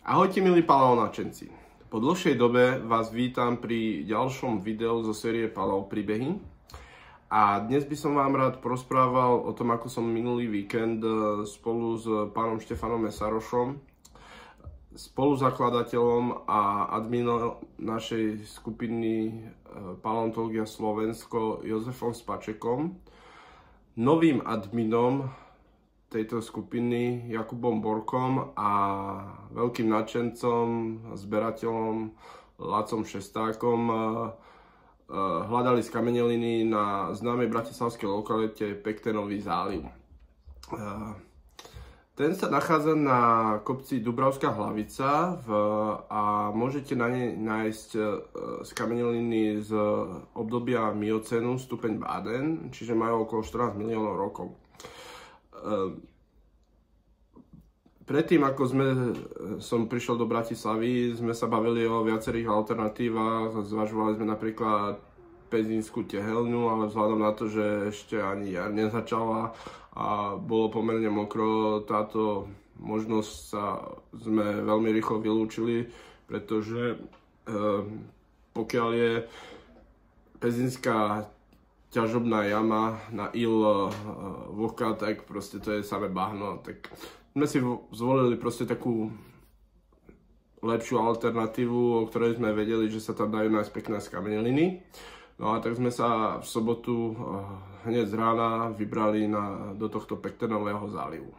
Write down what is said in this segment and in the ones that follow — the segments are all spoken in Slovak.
Ahojte milí paleonačenci. Po dlhšej dobe vás vítam pri ďalšom videu zo série Paleo príbehy. A dnes by som vám rád porozprával o tom, ako som minulý víkend spolu s pánom Štefanom Mesarošom, spoluzakladateľom a adminom našej skupiny Paleontológia Slovensko Jozefom Spačekom, novým adminom tejto skupiny Jakubom Borkom a veľkým nadšencom, zberateľom Lacom Šestákom hľadali skameneliny na známej bratislavskej lokalite Pektenový záliv. Ten sa nachádza na kopci Dubravská Hlavica a môžete na nej nájsť skameneliny z obdobia miocénu, stupeň Baden, čiže majú okolo 14 miliónov rokov. Predtým, ako som prišiel do Bratislavy, sme sa bavili o viacerých alternatívach. Zvažovali sme napríklad Pezínsku tehelňu, ale vzhľadom na to, že ešte ani jar nezačala a bolo pomerne mokro, táto možnosť sme veľmi rýchlo vylúčili, pretože pokiaľ je Pezínská ťažobná jama na il vlhká, tak proste to je samé bahno. Tak sme si zvolili proste takú lepšiu alternatívu, o ktorej sme vedeli, že sa tam dajú nájsť pekné skameneliny. No a tak sme sa v sobotu hneď z rána vybrali do tohto Pektenového zálivu.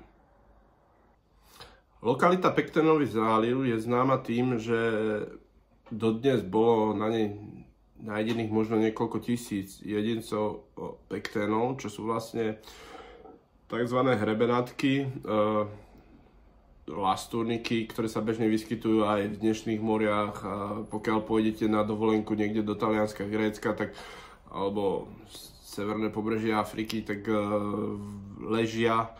Lokalita Pektenový záliv je známa tým, že dodnes bolo na nej nájdených možno niekoľko tisíc jedincov pekténov, čo sú vlastne tzv. Hrebenátky, lastúrniky, ktoré sa bežne vyskytujú aj v dnešných moriach. Pokiaľ pôjdete na dovolenku niekde do Talianska, Grécka, alebo severné pobrežie Afriky, tak ležia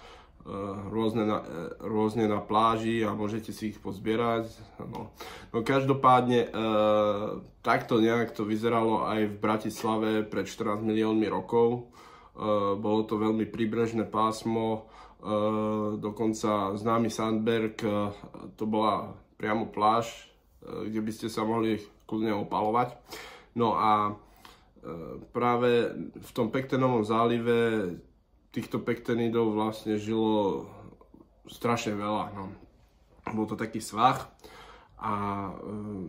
rôzne na pláži a môžete si ich pozbierať. No každopádne takto nejak to vyzeralo aj v Bratislave pred 14 miliónmi rokov. Bolo to veľmi príbrežné pásmo, dokonca známy Sandberg, to bola priamo pláž, kde by ste sa mohli kľudne opalovať. No a práve v tom Pektenovom zálive týchto pektenidov vlastne žilo strašne veľa. No. Bol to taký svah a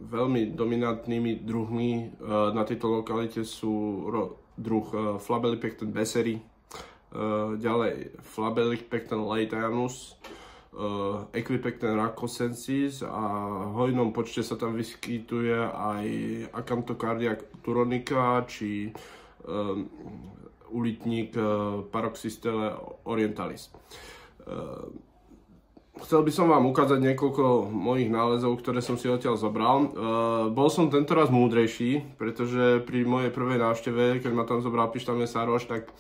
veľmi dominantnými druhmi na tejto lokalite sú druh Flabellipecten besserii, ďalej Flabellipecten leithianus, Equipecten racosensis a v hojnom počte sa tam vyskytuje aj Acanthocardia turonica či ulitník Paroxystele orientalis. Chcel by som vám ukázať niekoľko mojich nálezov, ktoré som si odtiaľ zobral. Bol som tentoraz múdrejší, pretože pri mojej prvej návšteve, keď ma tam zobral Pišta Mesaroš, tak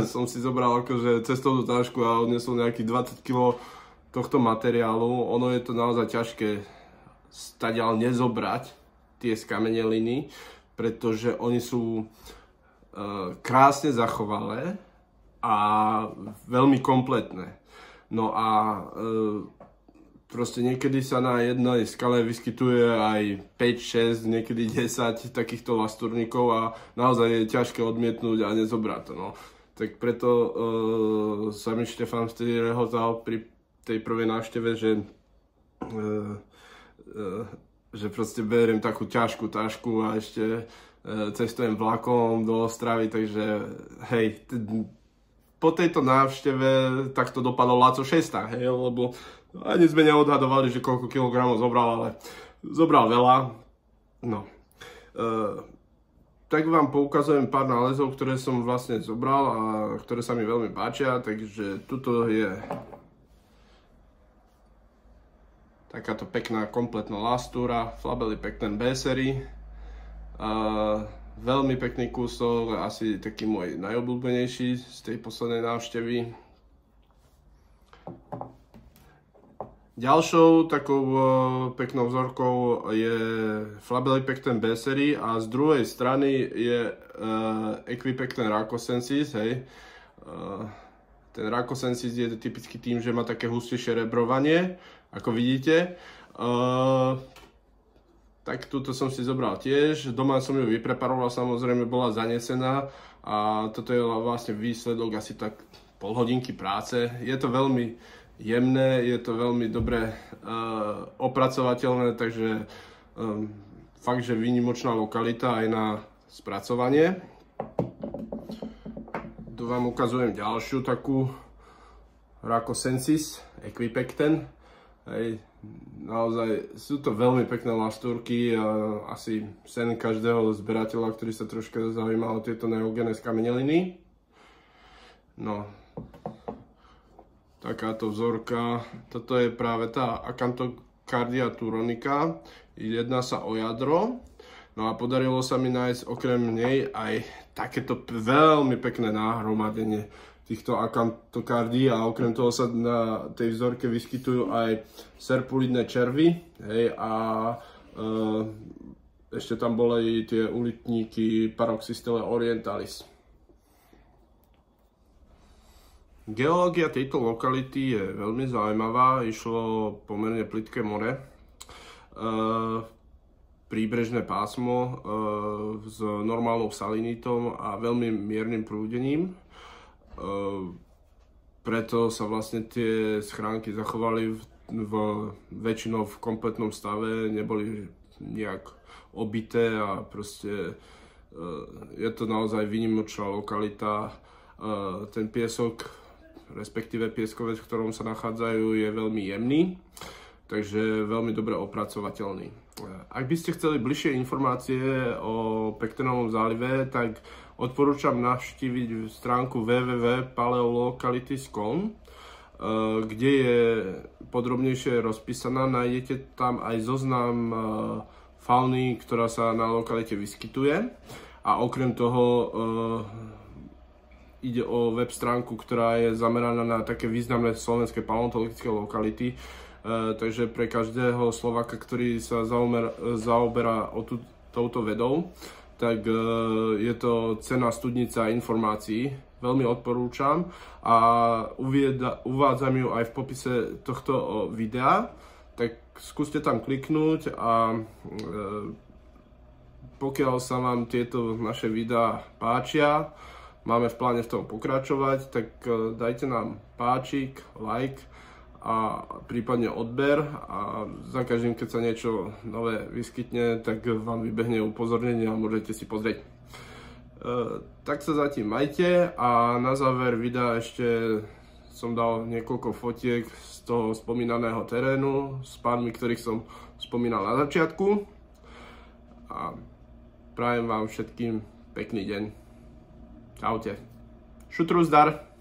som si zobral akože cestovnú tašku a odnesol nejakých 20 kg tohto materiálu. Ono je to naozaj ťažké stadiaľ nezobrať tie skameneliny, pretože oni sú krásne zachovalé a veľmi kompletné. No a proste niekedy sa na jednej skale vyskytuje aj 5, 6, niekedy 10 takýchto lastúrnikov a naozaj je ťažké odmietnúť a nezobrať to. No. Tak preto sa mi Štefan vtedy rehotal pri tej prvej návšteve, že proste beriem takú ťažkú tašku a ešte cestujem vlakom do Ostravy, takže hej, po tejto návšteve takto dopadol Laco Šesták, hej, lebo ani sme neodhadovali, že koľko kilogramov zobral, ale zobral veľa. No. Tak vám poukazujem pár nálezov, ktoré som vlastne zobral a ktoré sa mi veľmi páčia, takže tuto je takáto pekná kompletná lastúra Flabellipecten besserii. Veľmi pekný kúsok, asi taký môj najobľúbenejší z tej poslednej návštevy. Ďalšou takou peknou vzorkou je Flabellipecten besserii a z druhej strany je Equipecten racosensis. Hej. Ten racosensis je typicky tým, že má také hustejšie rebrovanie, ako vidíte. Tak túto som si zobral tiež, doma som ju vypreparoval, samozrejme bola zanesená a toto je vlastne výsledok asi tak pol hodinky práce. Je to veľmi jemné, je to veľmi dobre opracovateľné, takže fakt, že výnimočná lokalita aj na spracovanie. Tu vám ukazujem ďalšiu takú Rakosensis Equipecten. Hej, naozaj sú to veľmi pekné lastúrky a asi sen každého zberateľa, ktorý sa troška zaujíma o tieto neogénne skameneliny. No, takáto vzorka, toto je práve tá Acanthocardia turonica, jedná sa o jadro. No a podarilo sa mi nájsť okrem nej aj takéto veľmi pekné nahromadenie týchto Acanthocardií a okrem toho sa na tej vzorke vyskytujú aj serpulidné červy, hej, a ešte tam boli tie ulitníky Paroxystele orientalis. Geológia tejto lokality je veľmi zaujímavá, išlo pomerne plitké more, príbrežné pásmo s normálnou salinitom a veľmi miernym prúdením. Preto sa vlastne tie schránky zachovali väčšinou v kompletnom stave, neboli nejak obité a proste je to naozaj výnimočná lokalita. Ten piesok, respektíve pieskovec, v ktorom sa nachádzajú, je veľmi jemný, takže veľmi dobre opracovateľný. Ak by ste chceli bližšie informácie o Pektenovom zálive, tak odporúčam navštíviť stránku www.paleolocalities.com, kde je podrobnejšie rozpísaná. Nájdete tam aj zoznam fauny, ktorá sa na lokalite vyskytuje. A okrem toho ide o web stránku, ktorá je zameraná na také významné slovenské paleontologické lokality. Takže pre každého Slováka, ktorý sa zaoberá touto vedou, tak je to cenná studnica informácií. Veľmi odporúčam a uvádzam ju aj v popise tohto videa, tak skúste tam kliknúť a pokiaľ sa vám tieto naše videá páčia, máme v pláne v tom pokračovať, tak dajte nám páčik, like a prípadne odber a za každým, keď sa niečo nové vyskytne, tak vám vybehne upozornenie a môžete si pozrieť. Tak sa zatím majte a na záver videa ešte som dal niekoľko fotiek z toho spomínaného terénu s pánmi, ktorých som spomínal na začiatku a prajem vám všetkým pekný deň. Čaute. Šutru zdar.